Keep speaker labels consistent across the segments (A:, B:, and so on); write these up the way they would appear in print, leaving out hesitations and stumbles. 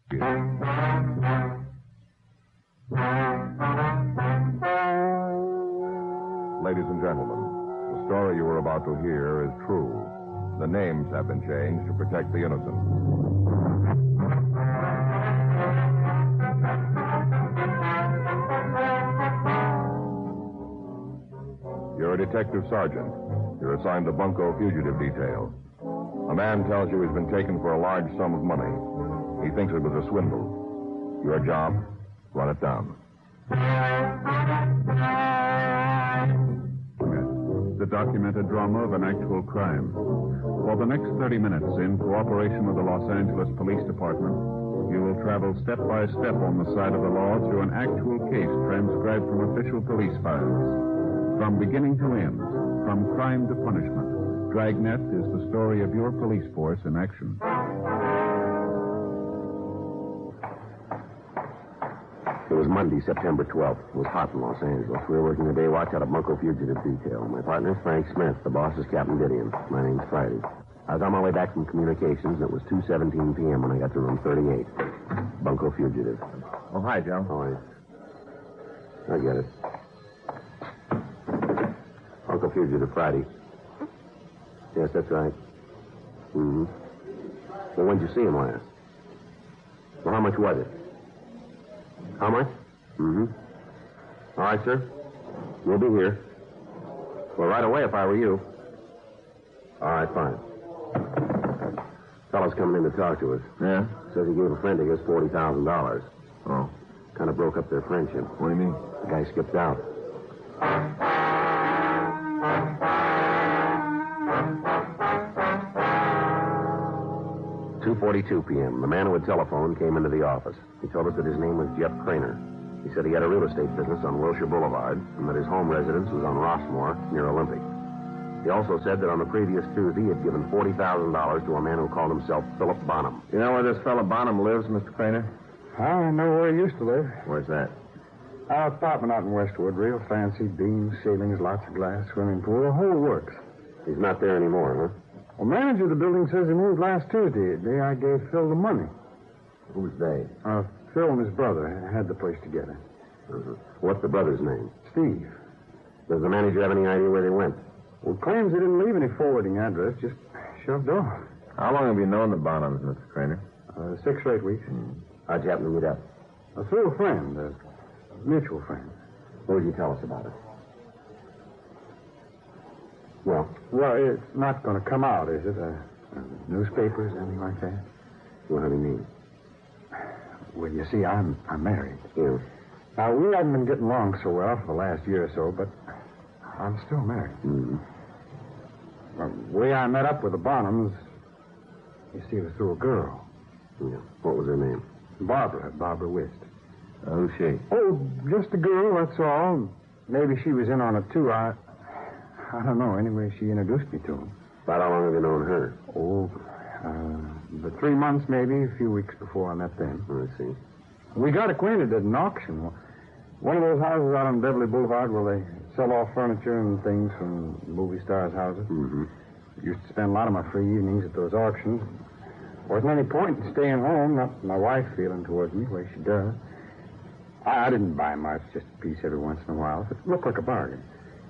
A: Ladies and gentlemen, the story you are about to hear is true. The names have been changed to protect the innocent. You're a detective sergeant. You're assigned the Bunko fugitive detail. A man tells you he's been taken for a large sum of money. He thinks it was a swindle. Your job, run it down.
B: The documented drama of an actual crime. For the next 30 minutes, in cooperation with the Los Angeles Police Department, you will travel step by step on the side of the law through an actual case transcribed from official police files. From beginning to end, from crime to punishment, Dragnet is the story of your police force in action.
C: It was Monday, September 12th. It was hot in Los Angeles. We were working the day watch out of Bunko Fugitive Detail. My partner is Frank Smith. The boss is Captain Gideon. My name's Friday. I was on my way back from communications, and it was 2:17 p.m. when I got to room 38. Bunko Fugitive.
A: Oh, hi, Joe.
C: All right. I get it. Bunko Fugitive, Friday. Yes, that's right. Mm-hmm. Well, when'd you see him last? Well, how much was it? How much? Mm-hmm. All right, sir. We'll be here. Well, right away if I were you. All right, fine. Fellow's coming in to talk to us.
A: Yeah?
C: Says he gave a friend of his $40,000.
A: Oh.
C: Kind of broke up their friendship.
A: What do you mean?
C: The guy skipped out. $2:42 p.m. The man who had telephoned came into the office. He told us that his name was Jeff Craner. He said he had a real estate business on Wilshire Boulevard and that his home residence was on Rossmore, near Olympic. He also said that on the previous Tuesday he had given $40,000 to a man who called himself Philip Bonham.
A: You know where this fellow Bonham lives, Mr. Craner?
D: I know where he used to live.
A: Where's that?
D: Our apartment out in Westwood, real fancy, beams, ceilings, lots of glass, swimming pool, the whole works.
C: He's not there anymore, huh?
D: Well, manager of the building says he moved last Tuesday, the day I gave Phil the money.
C: Who's they?
D: Phil and his brother had the place together.
C: Uh-huh. What's the brother's name?
D: Steve.
C: Does the manager have any idea where they went?
D: Well, claims he didn't leave any forwarding address, just shoved off.
A: How long have you known the Bonhams, Mr. Craner?
D: 6 or 8 weeks.
C: How'd you happen to meet up?
D: Through a friend, a mutual friend.
C: What would you tell us about it? Well,
D: it's not going to come out, is it? Newspapers, anything like that?
C: What do you mean?
D: Well, you see, I'm married.
C: Yeah.
D: Now, we haven't been getting along so well for the last year or so, but I'm still married.
C: Mm-hmm.
D: Well, the way I met up with the Bonhams, you see, it was through a girl.
C: Yeah. What was her name?
D: Barbara Wist.
A: Who's she?
D: Oh, just a girl, that's all. Maybe she was in on it, too. I don't know. Anyway, she introduced me to him.
C: About how long have you known her?
D: Oh, but 3 months, maybe, a few weeks before I met them.
C: I see.
D: We got acquainted at an auction. One of those houses out on Beverly Boulevard where they sell off furniture and things from movie stars' houses.
C: Mm-hmm.
D: Used to spend a lot of my free evenings at those auctions. Wasn't any point in staying home, not my wife feeling towards me the way she does. I didn't buy much, just a piece every once in a while. It looked like a bargain.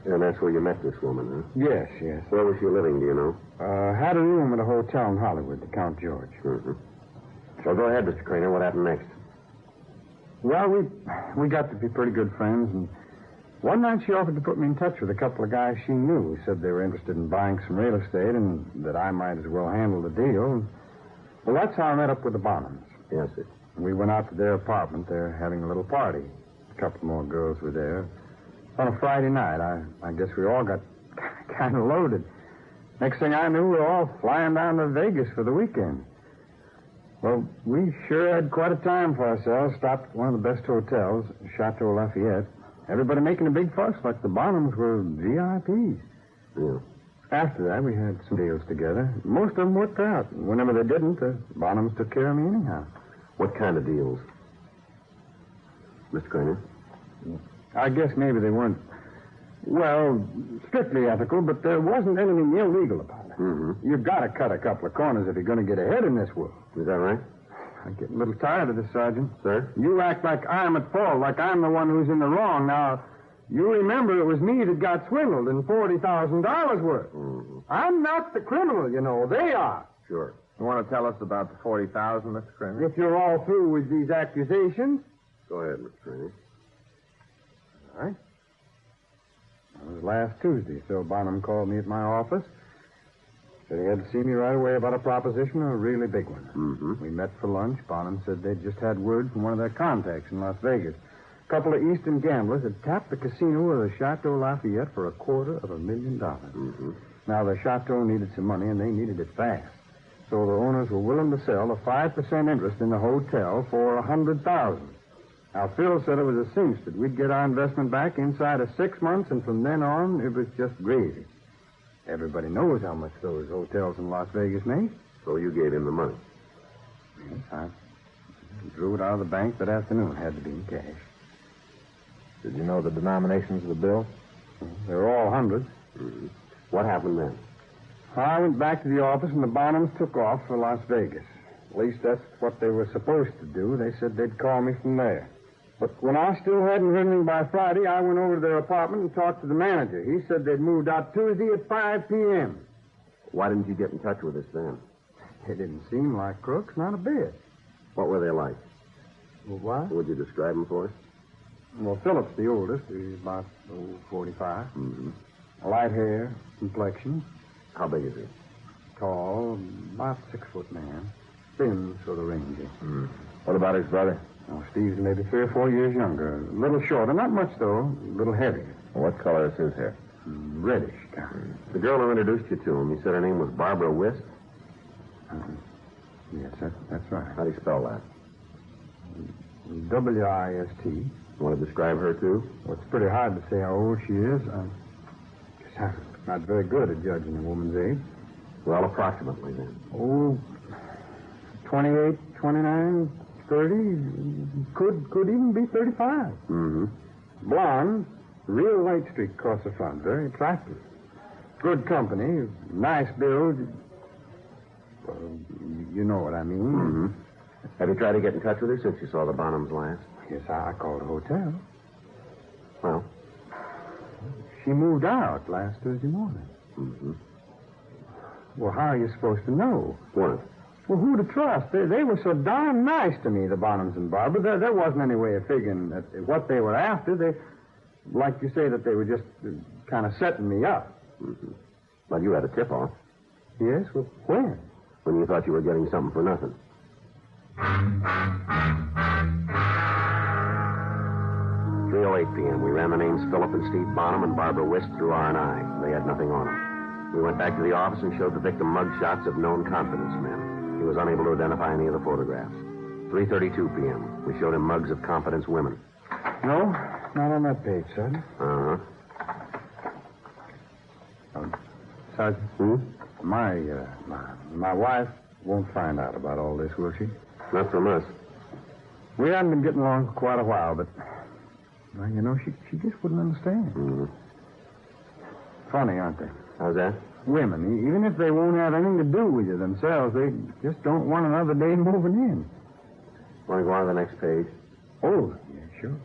C: And that's where you met this woman, huh?
D: Yes.
C: Where was she living, do you know?
D: Had a room at a hotel in Hollywood, the Count George.
C: Mm-hmm. So go ahead, Mr. Craner. What happened next?
D: Well, we got to be pretty good friends, and one night she offered to put me in touch with a couple of guys she knew who said they were interested in buying some real estate and that I might as well handle the deal. Well, that's how I met up with the Bonhams.
C: Yes, sir.
D: We went out to their apartment. They're having a little party. A couple more girls were there. On a Friday night, I guess we all got kind of loaded. Next thing I knew, we were all flying down to Vegas for the weekend. Well, we sure had quite a time for ourselves. Stopped at one of the best hotels, Chateau Lafayette. Everybody making a big fuss like the Bonhams were VIPs.
C: Yeah.
D: After that, we had some deals together. Most of them worked out. Whenever they didn't, the Bonhams took care of me anyhow.
C: What kind of deals? Mr. Craner?
D: I guess maybe they weren't, well, strictly ethical, but there wasn't anything illegal about it.
C: Mm-hmm.
D: You've got to cut a couple of corners if you're going to get ahead in this world.
C: Is that right?
D: I'm getting a little tired of this, Sergeant.
C: Sir?
D: You act like I'm at fault, like I'm the one who's in the wrong. Now, you remember it was me that got swindled in $40,000 worth.
C: Mm-hmm.
D: I'm not the criminal, you know. They are.
C: Sure.
A: You want to tell us about the $40,000, Mr. Kramer?
D: If you're all through with these accusations.
C: Go ahead, Mr. Trainee.
D: All right. It was last Tuesday. Phil Bonham called me at my office. Said he had to see me right away about a proposition, a really big one.
C: Mm-hmm.
D: We met for lunch. Bonham said they'd just had word from one of their contacts in Las Vegas. A couple of Eastern gamblers had tapped the casino of the Chateau Lafayette for $250,000.
C: Mm-hmm.
D: Now, the Chateau needed some money, and they needed it fast. So the owners were willing to sell a 5% interest in the hotel for $100,000. Now, Phil said it was a cinch that we'd get our investment back inside of 6 months, and from then on, it was just gravy. Everybody knows how much those hotels in Las Vegas make.
C: So you gave him the money.
D: Yes, I drew it out of the bank that afternoon. Had to be in cash.
A: Did you know the denominations of the bill?
D: They were all hundreds.
C: Mm-hmm. What happened then?
D: I went back to the office, and the Bonhams took off for Las Vegas. At least that's what they were supposed to do. They said they'd call me from there. But when I still hadn't heard anything by Friday, I went over to their apartment and talked to the manager. He said they'd moved out Tuesday at 5 p.m.
C: Why didn't you get in touch with us then?
D: They didn't seem like crooks, not a bit.
C: What were they like?
D: Well, what?
C: Would you describe them for us?
D: Well, Philip's the oldest. He's about 45.
C: Mm-hmm.
D: Light hair, complexion,
C: How big is he?
D: tall, about 6 foot man. Thin, sort of rangy.
A: Mm. What about his brother?
D: Oh, Steve's maybe 3 or 4 years younger. A little shorter, not much though. A little heavier.
A: What color is his hair?
D: Reddish kind.
C: The girl who introduced you to him, you said her name was Barbara Wist?
D: Yes, that's right.
C: How do you spell that?
D: W-I-S-T.
C: You want to describe her, too?
D: Well, it's pretty hard to say how old she is. Guess I'm not very good at judging a woman's age.
C: Well, approximately, then.
D: Oh, 28, 29, 30. Could even be 35.
C: Mm-hmm.
D: Blonde, real light streak across the front. Very attractive. Good company, nice build. Well, you know what I mean.
C: Mm-hmm. Have you tried to get in touch with her since you saw the Bonhams last?
D: Yes, I called a hotel.
C: Well?
D: She moved out last Tuesday morning.
C: Mm-hmm.
D: Well, how are you supposed to know?
C: What?
D: Well, who to trust? They were so darn nice to me, the Bonhams and Barbara. There wasn't any way of figuring that what they were after. They, like you say, that they were just kind of setting me up.
C: Mm-hmm. Well, you had a tip-off.
D: Yes? Well, when?
C: When you thought you were getting something for nothing. 3:08 p.m. We ran the names Philip and Steve Bonham and Barbara Wist through R&I. They had nothing on them. We went back to the office and showed the victim mug shots of known confidence men. He was unable to identify any of the photographs. 3:32 p.m. We showed him mugs of confidence women.
D: No, not on that page, Sergeant.
C: Uh-huh.
D: Sergeant? My wife won't find out about all this, will she?
C: Not from us.
D: We haven't been getting along for quite a while, but, well, you know, she just wouldn't understand.
C: Mm-hmm.
D: Funny, aren't they?
C: How's that?
D: Women, even if they won't have anything to do with you themselves, they just don't want another day moving in.
C: Want to go on to the next page?
D: Oh, yeah, sure.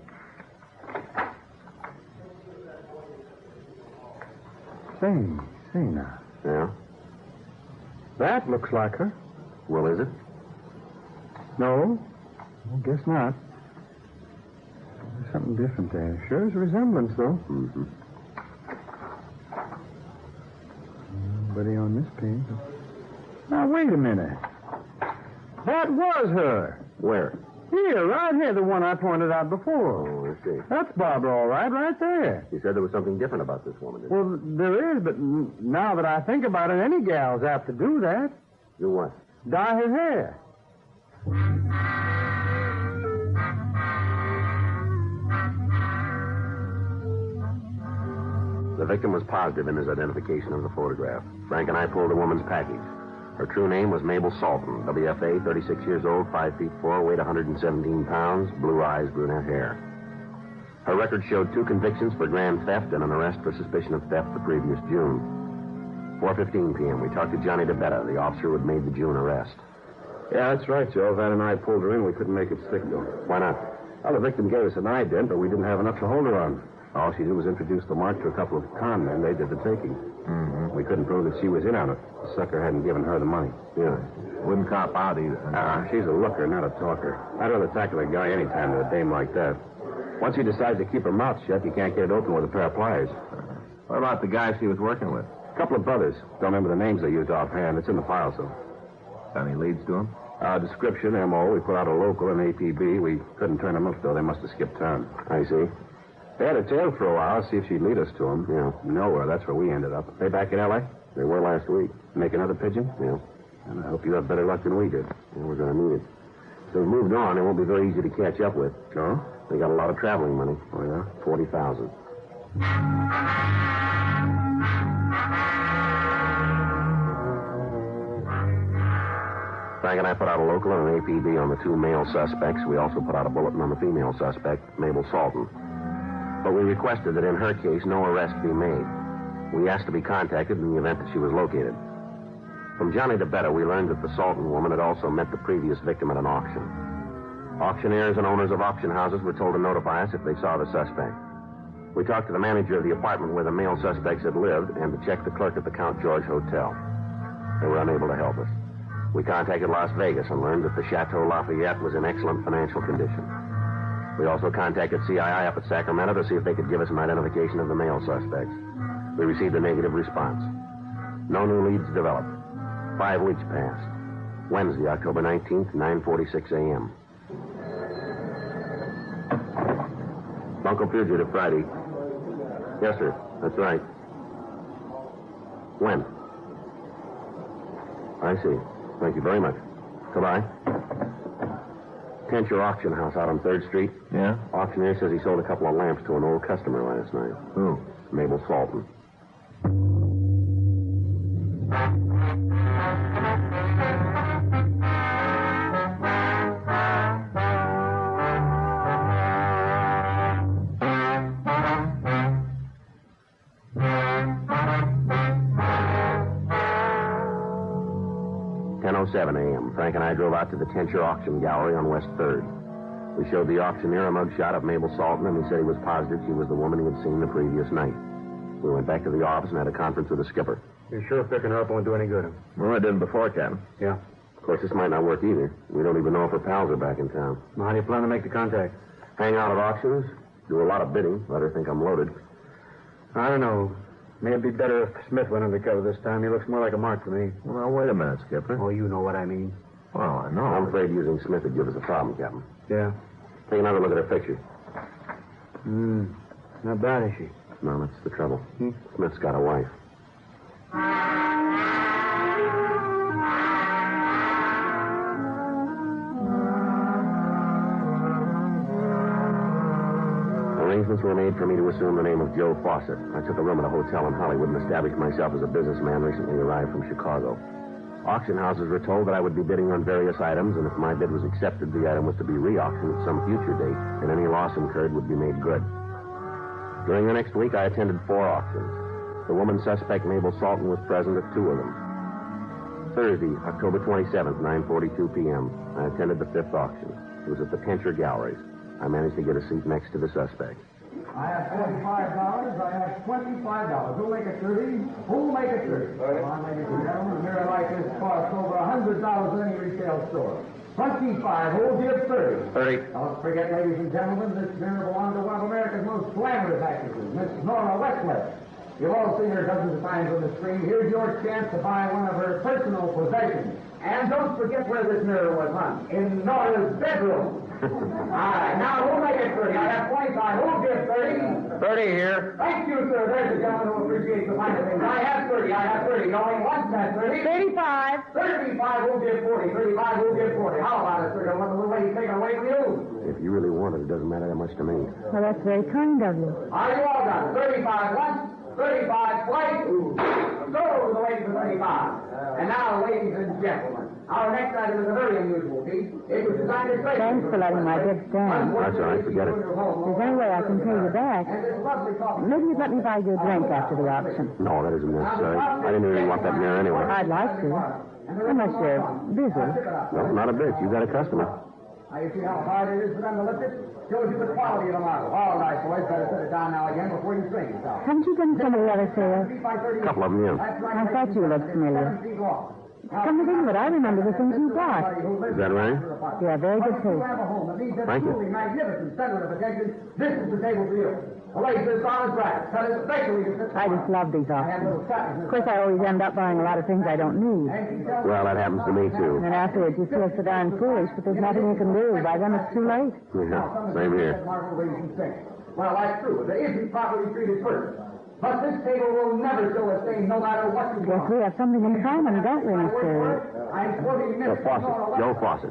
D: Say now.
C: Yeah?
D: That looks like her.
C: Well, is it?
D: No, I guess not. There's something different there. Sure is a resemblance, though.
C: Mm-hmm.
D: Nobody on this page. Now, wait a minute. That was her.
C: Where?
D: Here, right here, the one I pointed out before.
C: Oh, I see.
D: That's Barbara, all right there.
C: You said there was something different about this woman, didn't you?
D: Well, there is, but now that I think about it, any gal's apt to do that.
C: Do what?
D: Dye her hair.
C: The victim was positive in his identification of the photograph. Frank and I pulled the woman's package. Her true name was Mabel Salton, WFA, 36 years old, 5 feet 4, weight 117 pounds, blue eyes, brunette hair. Her record showed 2 convictions for grand theft and an arrest for suspicion of theft the previous June. 4:15 p.m. We talked to Johnny DeBetta, the officer who had made the June arrest. Yeah, that's right, Joe. Van and I pulled her in. We couldn't make it stick, though. Why not? Well, the victim gave us an ident, but we didn't have enough to hold her on. All she did was introduce the mark to a couple of con men. They did the taking.
A: Mm-hmm.
C: We couldn't prove that she was in on it. The sucker hadn't given her the money. Yeah.
A: Wouldn't cop out either.
C: She's a looker, not a talker. I'd rather tackle a guy any time than a dame like that. Once he decides to keep her mouth shut, you can't get it open with a pair of pliers.
A: What about the guy she was working with?
C: A couple of brothers. Don't remember the names they used offhand. It's in the file, so.
A: Any leads to him?
C: Description, M.O. We put out a local and APB. We couldn't turn them up, though. They must have skipped town. I see. They had a tail for a while, see if she'd lead us to them. Yeah. Nowhere. That's where we ended up. They back in L.A.? They were last week. Make another pigeon? Yeah. And I hope you have better luck than we did. Yeah, we're going to need it. So we've moved on. It won't be very easy to catch up with. No? They got a lot of traveling money. Oh, yeah? $40,000. Frank and I put out a local and an APB on the two male suspects. We also put out a bulletin on the female suspect, Mabel Salton. But we requested that in her case, no arrest be made. We asked to be contacted in the event that she was located. From Johnny DeBetta, we learned that the Salton woman had also met the previous victim at an auction. Auctioneers and owners of auction houses were told to notify us if they saw the suspect. We talked to the manager of the apartment where the male suspects had lived and to check the clerk at the Count George Hotel. They were unable to help us. We contacted Las Vegas and learned that the Chateau Lafayette was in excellent financial condition. We also contacted CII up at Sacramento to see if they could give us an identification of the male suspects. We received a negative response. No new leads developed. 5 weeks passed. Wednesday, October 19th, 9:46 a.m. Bunko fugitive Friday. Yes, sir. That's right. When? I see. Thank you very much. Goodbye. Tencher Auction House out on 3rd Street.
A: Yeah?
C: Auctioneer says he sold a couple of lamps to an old customer last night.
A: Who?
C: Mabel Salton. A.m. Frank and I drove out to the Tencher Auction Gallery on West 3rd. We showed the auctioneer a mugshot of Mabel Salton, and he said he was positive she was the woman he had seen the previous night. We went back to the office and had a conference with the skipper.
D: You're sure picking her up won't do any good?
A: Well, I didn't before, Captain.
D: Yeah.
C: Of course, this might not work either. We don't even know if her pals are back in town.
D: Well, how do you plan to make the contact?
C: Hang out at auctions, do a lot of bidding, let her think I'm loaded.
D: I don't know. Maybe it'd be better if Smith went undercover this time. He looks more like a mark to me.
A: Well, now, wait a minute, Skipper.
D: Oh, you know what I mean.
A: Well, I know.
C: I'm afraid using Smith would give us a problem, Captain.
D: Yeah.
C: Take another look at her picture.
D: Not bad, is she?
C: No, that's the trouble. Smith's got a wife. Arrangements were made for me to assume the name of Joe Fawcett. I took a room at a hotel in Hollywood and established myself as a businessman recently arrived from Chicago. Auction houses were told that I would be bidding on various items, and if my bid was accepted, the item was to be re-auctioned at some future date, and any loss incurred would be made good. During the next week, I attended 4 auctions. The woman suspect, Mabel Salton, was present at 2 of them. Thursday, October 27th, 9:42 p.m., I attended the 5th auction. It was at the Tencher Galleries. I managed to get a seat next to the suspect.
E: I have $45. I have $25. Who'll make it 30? Who'll make it 30? Come on, ladies and gentlemen. A mirror like this costs over $100 in any retail store. 25. Who'll give 30?
C: 30.
E: Don't forget, ladies and gentlemen, this mirror belongs to one of America's most glamorous actresses, Miss Nora Westcliff. You've all seen her dozens of times on the screen. Here's your chance to buy one of her personal possessions. And don't forget where this mirror was hung. In Nora's bedroom. All right, now who'll make it 30? I have 25. Who'll give 30?
A: 30 here.
E: Thank you, sir. There's a gentleman who appreciates the finer things. I have 30. I have 30. Going once, that's 30.
F: 35.
E: 35 who'll give 40. 35 who'll give 40. How about it, sir? Don't let the little lady take it away from you.
C: If you really want it, it doesn't matter that much to me.
F: Well, that's very kind of you.
E: Are you all done? 35 once, 35 twice. So to the lady for 35. And now, ladies and gentlemen, our next item is a very unusual piece. It was designed especially...
F: Thanks for letting my bid stand.
C: That's all right. Forget it.
F: Is there any way I can pay you back?
E: And this lovely coffee...
F: Maybe you'd let me buy you a drink after the auction.
C: No, that isn't necessary. I didn't really want that mirror anyway.
F: I'd like to. Unless you're busy.
C: No, not a bit. You got a customer.
E: Now, you see how hard it is for them to lift it? Shows you the quality of the model. All right, boys, better set it down now again before you strain yourself.
F: Haven't you done some of the other sales?
C: A couple of them, yeah.
F: I thought you looked familiar. Come to think of it, I remember the things you bought.
C: Is that right?
F: Yeah, very good taste.
C: Thank you.
E: Magnificent center of attention. This is the table for you. The laser is on his back. Cut it especially.
F: I just love these auctions. Of course, I always end up buying a lot of things I don't need.
C: Well, that happens to me, too.
F: And then afterwards, you feel so darn foolish, but there's nothing you can do. By then, it's too late.
C: Yeah, same here.
E: Well, that's true. It isn't properly treated first. But this table will never show a stain no matter what you
F: Yes,
E: want.
F: we have something in common, don't we, Mr.
E: I'm quoting Mr.
C: Fawcett. Joe Fawcett.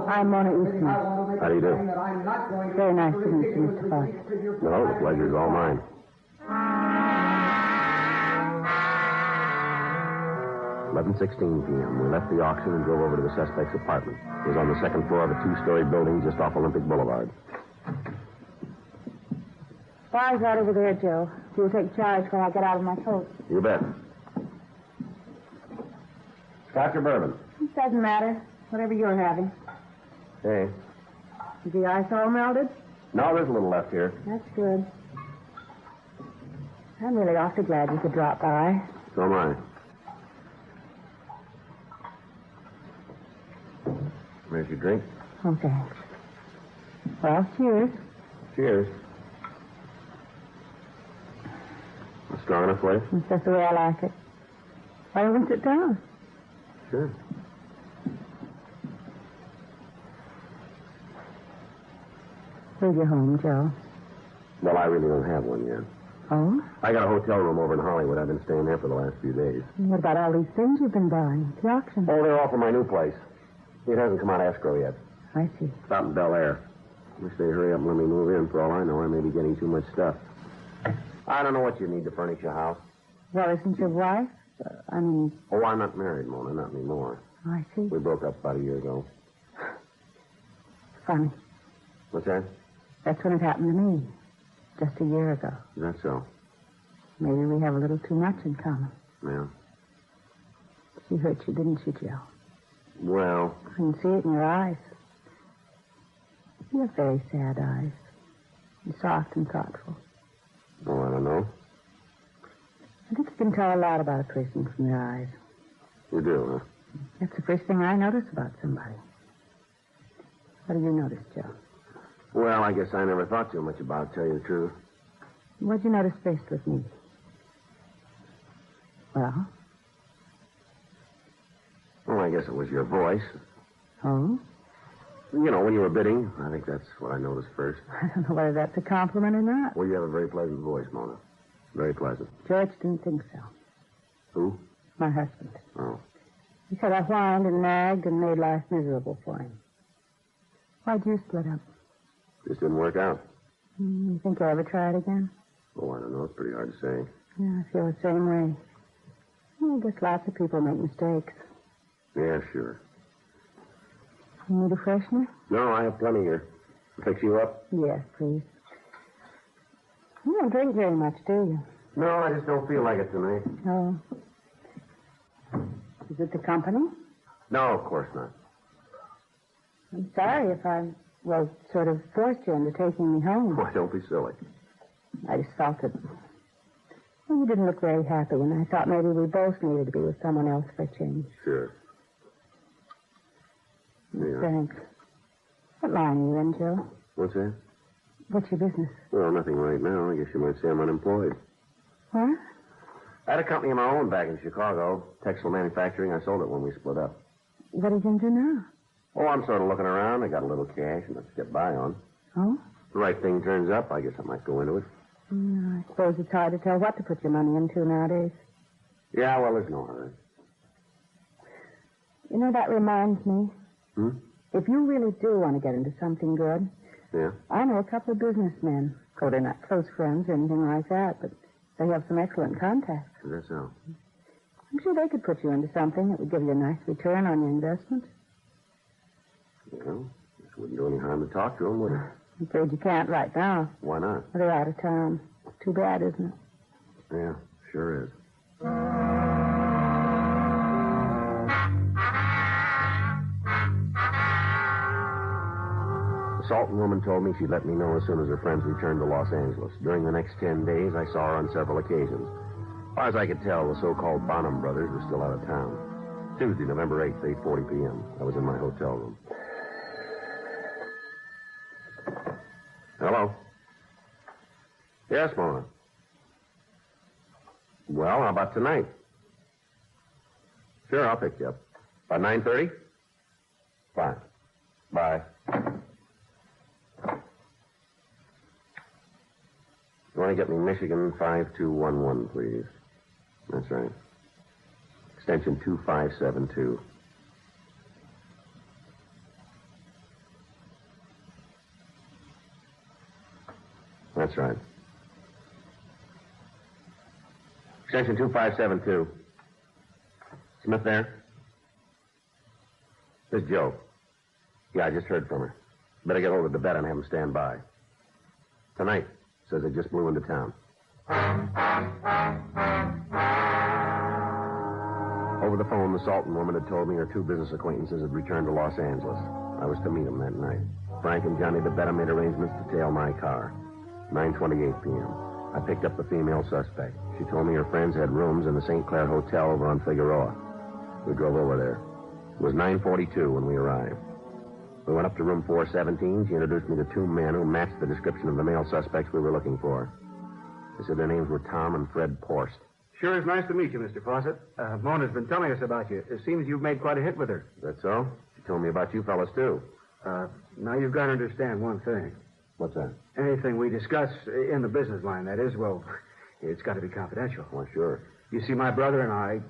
F: I'm Mona Eastman.
C: How do you do?
F: Very nice to meet you, Mr. Fawcett.
C: No, the pleasure's all mine. 11:16 p.m. We left the auction and drove over to the suspect's apartment. It was on the second floor of a two-story building just off Olympic Boulevard.
F: Bar's right over there, Joe. You'll take charge when I get out of my coat.
C: You bet. Scotch or bourbon?
F: It doesn't matter. Whatever you're having.
C: Hey.
F: Is the ice all melted?
C: No, there's a little left here.
F: That's good. I'm really awfully glad you could drop by.
C: So am I. Where's your drink?
F: Oh, thanks. Well, cheers.
C: Cheers. It's strong enough for you?
F: That's just the way I like it. Why don't we sit down?
C: Sure.
F: Where's your home, Joe?
C: Well, I really don't have one yet.
F: Oh?
C: I got a hotel room over in Hollywood. I've been staying there for the last few days.
F: What about all these things you've been buying at the auction?
C: Oh, they're all for my new place. It hasn't come out of escrow yet.
F: I see.
C: It's out in Bel Air. Wish they'd hurry up and let me move in. For all I know, I may be getting too much stuff. I don't know what you need to furnish your house.
F: Well, isn't your wife?
C: Oh, I'm not married, Mona. Not anymore.
F: I see.
C: We broke up about a year ago.
F: Funny.
C: What's that?
F: That's when it happened to me. Just a year ago.
C: Is that so?
F: Maybe we have a little too much in common.
C: Yeah.
F: She hurt you, didn't she, Joe?
C: Well,
F: I can see it in your eyes. You have very sad eyes. And soft and thoughtful.
C: oh, I don't know.
F: I think you can tell a lot about a person from their eyes.
C: You do, huh?
F: That's the first thing I notice about somebody. What do you notice, Joe?
C: Well, I guess I never thought too much about it, to tell you the truth.
F: What'd you notice faced with me? Well?
C: Well, I guess it was your voice.
F: Oh?
C: You know, when you were bidding, I think that's what I noticed first.
F: I don't know whether that's a compliment or not.
C: Well, you have a very pleasant voice, Mona. Very pleasant.
F: George didn't think so.
C: Who?
F: My husband.
C: Oh.
F: He said I whined and nagged and made life miserable for him. Why'd you split up?
C: Just didn't work out.
F: You think you'll ever try it again?
C: Oh, I don't know. It's pretty hard to say.
F: Yeah, I feel the same way. Well, I guess lots of people make mistakes.
C: Yeah, sure.
F: You need a freshener?
C: No, I have plenty here. Fix you up?
F: Yes, please. You don't drink very much, do you?
C: No, I just don't feel like it tonight.
F: Oh. Is it the company?
C: No, of course not.
F: I'm sorry if I, sort of forced you into taking me home.
C: Why, don't be silly.
F: I just felt that... Well, you didn't look very happy, and I thought maybe we both needed to be with someone else for a change.
C: Sure. Yeah.
F: Thanks. What line are you in, Joe?
C: What's that?
F: What's your business?
C: Well, nothing right now. I guess you might say I'm unemployed.
F: What?
C: I had a company of my own back in Chicago, textile manufacturing. I sold it when we split up.
F: What are you going to do now?
C: Oh, I'm sort of looking around. I got a little cash and let's get by on.
F: Oh?
C: If the right thing turns up, I guess I might go into it.
F: I suppose it's hard to tell what to put your money into nowadays.
C: Yeah, well, there's no hurry.
F: You know, that reminds me.
C: Hmm?
F: If you really do want to get into something good,
C: Yeah?
F: I know a couple of businessmen. Oh, they're not close friends or anything like that, but they have some excellent contacts.
C: Is that so?
F: I'm sure they could put you into something that would give you a nice return on your investment.
C: Well, this wouldn't do any harm to talk to them, would it?
F: I'm afraid you can't right now.
C: Why not?
F: They're out of town. Too bad, isn't it?
C: Yeah, sure is. The Salton woman told me she'd let me know as soon as her friends returned to Los Angeles. During the next 10 days, I saw her on several occasions. As far as I could tell, the so-called Bonham brothers were still out of town. Tuesday, November 8th, 8:40 p.m. I was in my hotel room. Hello? Yes, Mona. Well, how about tonight? Sure, I'll pick you up. By 9:30? Fine. Bye. You want to get me Michigan 5211, please? That's right. Extension 2572. That's right. Extension 2572. Smith there? This is Joe. Yeah, I just heard from her. Better get hold of DeBette and have him stand by. Tonight. Says they just blew into town. Over the phone, the Salton woman had told me her two business acquaintances had returned to Los Angeles. I was to meet them that night. Frank and Johnny DeBette made arrangements to tail my car. 9:28 p.m. I picked up the female suspect. She told me her friends had rooms in the St. Clair Hotel over on Figueroa. We drove over there. It was 9:42 when we arrived. We went up to room 417. She introduced me to two men who matched the description of the male suspects we were looking for. They said their names were Tom and Fred Porst.
G: Sure is nice to meet you, Mr. Fawcett. Mona's been telling us about you. It seems you've made quite a hit with her.
C: Is that so? She told me about you fellas, too.
G: Now you've got to understand one thing.
C: What's that?
G: Anything we discuss in the business line, that is, well, it's got to be confidential.
C: Well, sure.
G: You see, my brother and I,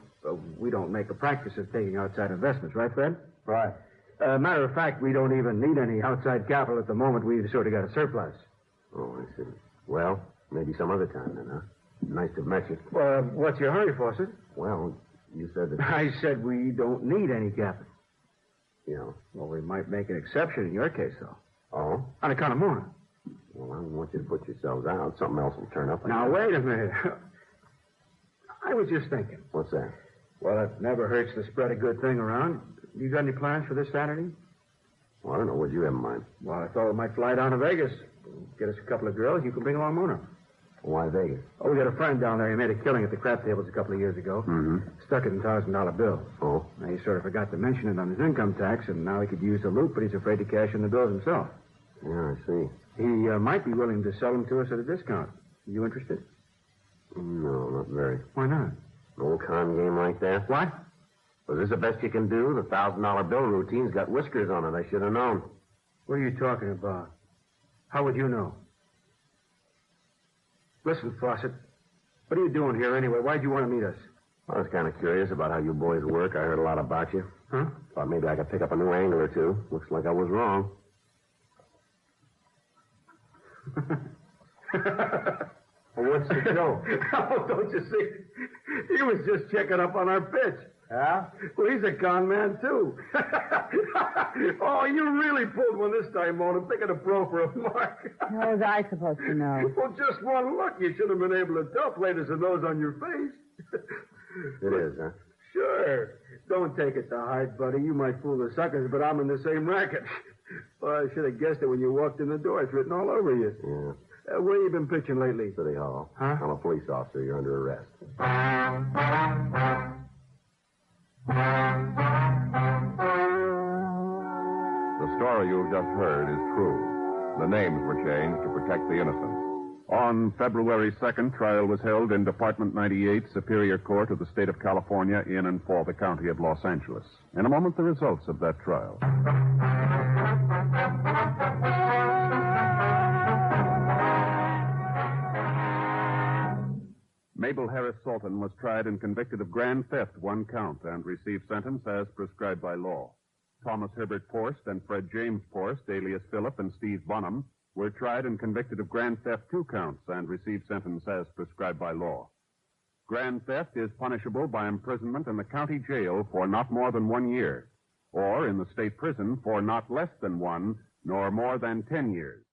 G: we don't make a practice of taking outside investments, right, Fred?
D: Right.
G: Matter of fact, we don't even need any outside capital at the moment. We've sort of got a surplus.
C: Oh, I see. Well, maybe some other time then, huh? Nice to have met you.
G: Well, what's your hurry, Fawcett?
C: Well, you said that...
G: I said we don't need any capital.
C: Yeah.
G: Well, we might make an exception in your case, though.
C: Oh?
G: On account of Mona.
C: Well, I don't want you to put yourselves out. Something else will turn up.
G: Now, wait a minute. I was just thinking.
C: What's that?
G: Well, it never hurts to spread a good thing around. You got any plans for this Saturday?
C: Well, I don't know. What do you have in mind?
G: Well, I thought we might fly down to Vegas. Get us a couple of girls. You can bring along Mona.
C: Why Vegas?
G: Oh, we got a friend down there. He made a killing at the crap tables a couple of years ago.
C: Mm-hmm.
G: Stuck it in $1,000 bill.
C: Oh?
G: Now, he sort of forgot to mention it on his income tax, and now he could use the loot, but he's afraid to cash in the bills himself.
C: Yeah, I see.
G: He might be willing to sell them to us at a discount. You interested?
C: No, not very.
G: Why not?
C: An old con game like that?
G: What?
C: Was this the best you can do? The $1,000 bill routine's got whiskers on it. I should have known.
G: What are you talking about? How would you know? Listen, Fawcett, what are you doing here anyway? Why'd you want to meet us?
C: I was kind of curious about how you boys work. I heard a lot about you.
G: Huh?
C: Thought maybe I could pick up a new angle or two. Looks like I was wrong.
G: Well, what's the joke? Oh, don't you see? He was just checking up on our pitch.
D: Yeah?
G: Well, he's a con man, too. Oh, you really pulled one this time, Mona, picking a pro for a mark.
F: How was I supposed to know?
G: Well, just one look. You should have been able to tell. Played as a nose on your face.
C: It is, huh?
G: Sure. Don't take it to heart, buddy. You might fool the suckers, but I'm in the same racket. Well, I should have guessed it when you walked in the door. It's written all over you.
C: Yeah.
G: Where you been pitching lately?
C: City Hall.
G: Huh?
C: I'm a police officer. You're under arrest.
A: The story you've just heard is true. The names were changed to protect the innocent.
B: On February 2nd, trial was held in Department 98, Superior Court of the State of California, in and for the County of Los Angeles. In a moment, the results of that trial. Mabel Harris Salton was tried and convicted of grand theft, one count, and received sentence as prescribed by law. Thomas Herbert Porst and Fred James Porst, alias Philip and Steve Bonham, were tried and convicted of grand theft, two counts, and received sentence as prescribed by law. Grand theft is punishable by imprisonment in the county jail for not more than 1 year, or in the state prison for not less than 1, nor more than 10 years.